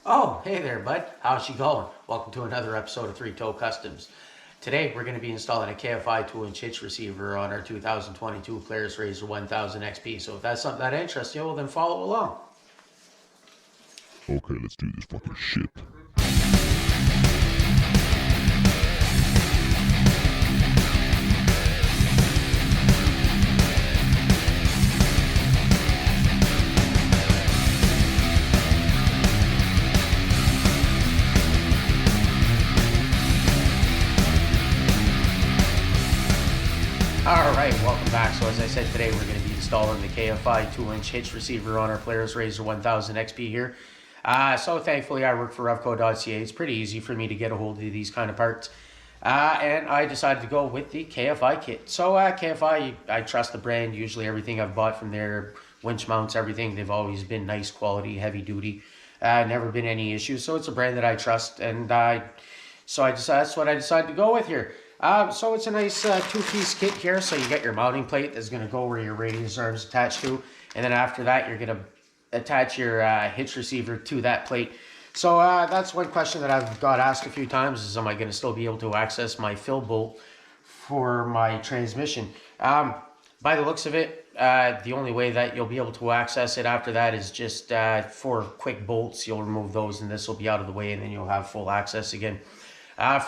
Oh, hey there, bud. How's she going? Welcome to another episode of Three Toe Customs. Today, we're going to be installing a KFI 2-inch hitch receiver on our 2022 Polaris RZR 1000 XP. So if that's something that interests you, well, then follow along. Okay, let's do this fucking shit. Alright, welcome back. So as I said, today we're going to be installing the KFI 2-inch hitch receiver on our Polaris RZR 1000 XP here. So thankfully I work for Revco.ca. It's pretty easy for me to get a hold of these kind of parts. And I decided to go with the KFI kit. So KFI, I trust the brand. Usually everything I've bought from their winch mounts, everything, they've always been nice quality, heavy duty. Never been any issues. So it's a brand that I trust, and that's what I decided to go with here. So it's a nice two-piece kit here. So you got your mounting plate that's going to go where your radius arm is attached to. And then after that, you're going to attach your hitch receiver to that plate. So that's one question that I've got asked a few times is, am I going to still be able to access my fill bolt for my transmission? By the looks of it, the only way that you'll be able to access it after that is just for quick bolts. You'll remove those and this will be out of the way, and then you'll have full access again.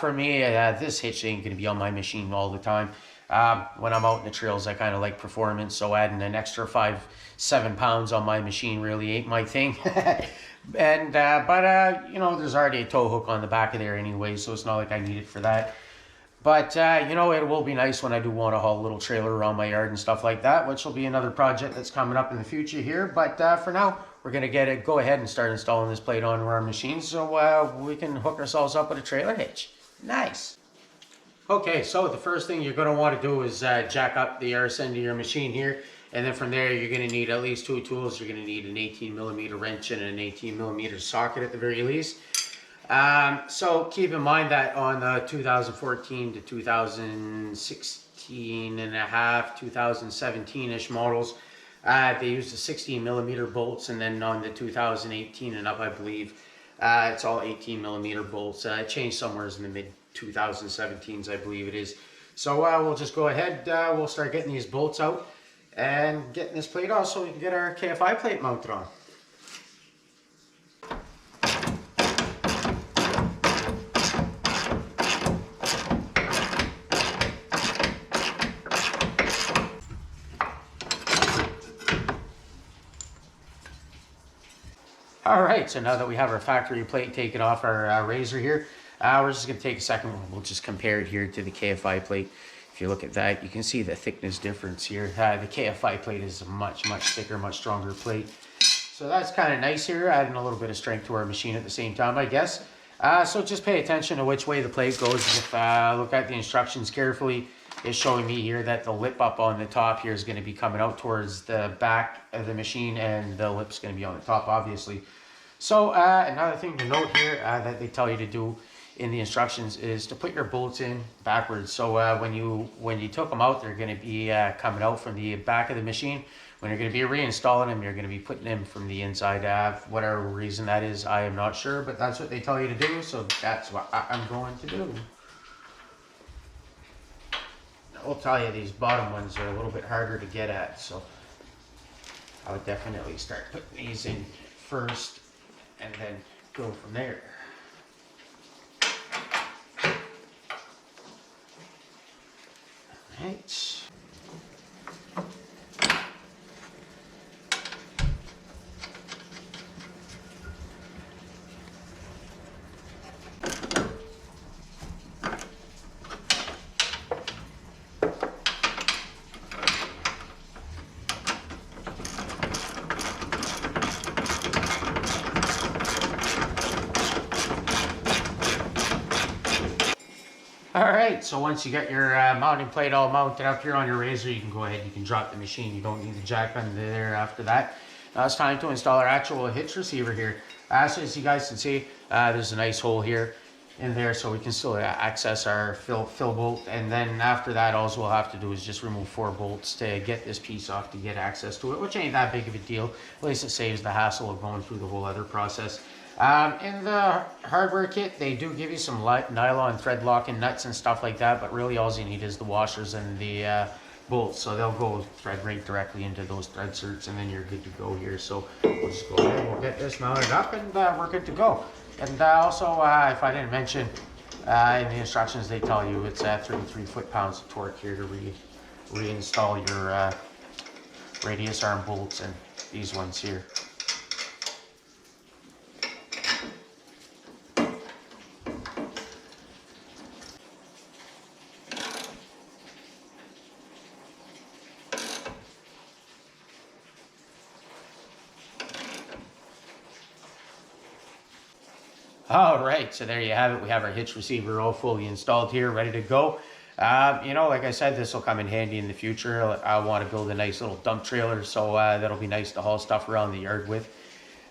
For me, this hitch ain't going to be on my machine all the time. When I'm out in the trails, I kind of like performance, so adding an extra 5-7 pounds on my machine really ain't my thing. And you know, there's already a tow hook on the back of there anyway, so it's not like I need it for that. But you know, it will be nice when I do want to haul a little trailer around my yard and stuff like that, which will be another project that's coming up in the future here. But for now, we're going to go ahead and start installing this plate onto our machine so we can hook ourselves up with a trailer hitch. Nice. Okay, so the first thing you're going to want to do is jack up the arse end of your machine here. And then from there, you're going to need at least two tools. You're going to need an 18mm wrench and an 18mm socket at the very least. So keep in mind that on the 2014 to 2016 and a half, 2017-ish models, they used the 16mm bolts, and then on the 2018 and up, I believe, it's all 18mm bolts. It changed somewhere in the mid 2017s, I believe it is. So we'll just go ahead, we'll start getting these bolts out and getting this plate off so we can get our KFI plate mounted on. Alright, so now that we have our factory plate taken off our RZR here, we're just going to take a second. We'll just compare it here to the KFI plate. If you look at that, you can see the thickness difference here. The KFI plate is a much thicker, much stronger plate. So that's kind of nice here, adding a little bit of strength to our machine at the same time, I guess. So just pay attention to which way the plate goes. If look at the instructions carefully, it's showing me here that the lip up on the top here is going to be coming out towards the back of the machine, and the lip's going to be on the top, obviously. So another thing to note here that they tell you to do in the instructions is to put your bolts in backwards. So when you took them out, they're going to be coming out from the back of the machine. When you're going to be reinstalling them, you're going to be putting them from the inside. Whatever reason that is, I am not sure, but that's what they tell you to do, so that's what I'm going to do. I'll tell you, these bottom ones are a little bit harder to get at, so I would definitely start putting these in first and then go from there. Right. Alright, so once you get your mounting plate all mounted up here on your RZR, you can go ahead, you can drop the machine. You don't need the jack under there after that. Now it's time to install our actual hitch receiver here. So as you guys can see, there's a nice hole here in there, so we can still access our fill bolt. And then after that, all we'll have to do is just remove 4 bolts to get this piece off to get access to it, which ain't that big of a deal. At least it saves the hassle of going through the whole other process. In the hardware kit, they do give you some nylon thread locking nuts and stuff like that, but really all you need is the washers and the bolts. So they'll go thread right directly into those thread certs, and then you're good to go here. So we'll just go ahead and we'll get this mounted up, and we're good to go. And also, if I didn't mention, in the instructions they tell you it's 33 foot-pounds of torque here to reinstall your radius arm bolts and these ones here. All right, so there you have it. We have our hitch receiver all fully installed here, ready to go. You know, like I said, this will come in handy in the future. I want to build a nice little dump trailer, so that'll be nice to haul stuff around the yard with.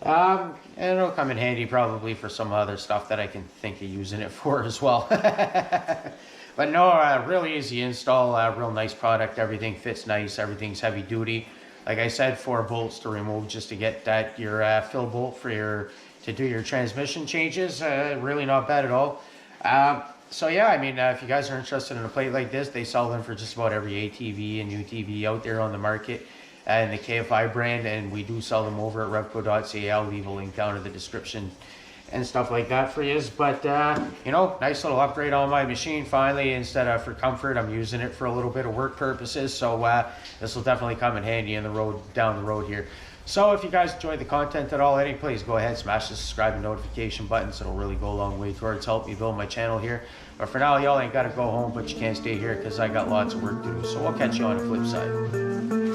And it'll come in handy probably for some other stuff that I can think of using it for as well. But no, really easy install, real nice product. Everything fits nice, everything's heavy duty. Like I said, 4 bolts to remove just to get that your fill bolt for to do your transmission changes. Really not bad at all. So yeah, I mean, if you guys are interested in a plate like this, they sell them for just about every ATV and UTV out there on the market, and the KFI brand, and we do sell them over at revco.ca. I'll leave a link down in the description and stuff like that for you. But you know, nice little upgrade on my machine finally. Instead of for comfort, I'm using it for a little bit of work purposes, so this will definitely come in handy down the road here. So if you guys enjoyed the content at all, please go ahead, smash the subscribe and notification buttons. It'll really go a long way towards helping me build my channel here. But for now, y'all ain't got to go home, but you can't stay here because I got lots of work to do. So I'll catch you on the flip side.